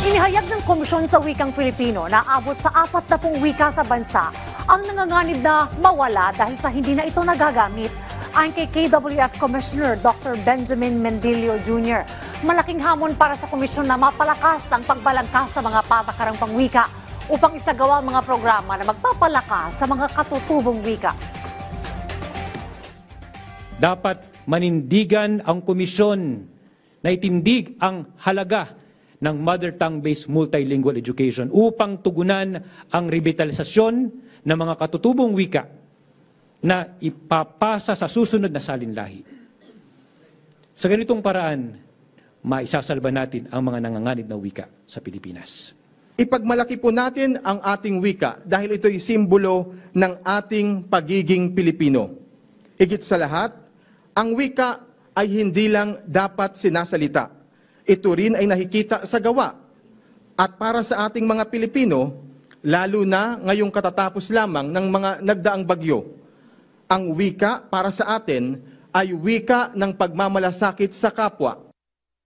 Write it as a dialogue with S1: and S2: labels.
S1: Inihayag ng Komisyon sa Wikang Filipino na abot sa 40 wika sa bansa ang nanganganib na mawala dahil sa hindi na ito nagagamit. Ayon kay KWF Commissioner Dr. Benjamin Mendilio Jr., malaking hamon para sa komisyon na mapalakas ang pagbalangkas sa mga patakarang pangwika upang isagawa ang mga programa na magpapalakas sa mga katutubong wika.
S2: Dapat manindigan ang komisyon na itindig ang halaga ng mother tongue-based multilingual education upang tugunan ang revitalisasyon ng mga katutubong wika na ipapasa sa susunod na salinlahi. Sa ganitong paraan, maisasalba natin ang mga nanganganib na wika sa Pilipinas.
S3: Ipagmalaki po natin ang ating wika dahil ito'y simbolo ng ating pagiging Pilipino. Higit sa lahat, ang wika ay hindi lang dapat sinasalita. Ito rin ay nakikita sa gawa. At para sa ating mga Pilipino, lalo na ngayong katatapos lamang ng mga nagdaang bagyo, ang wika para sa atin ay wika ng pagmamalasakit sa kapwa.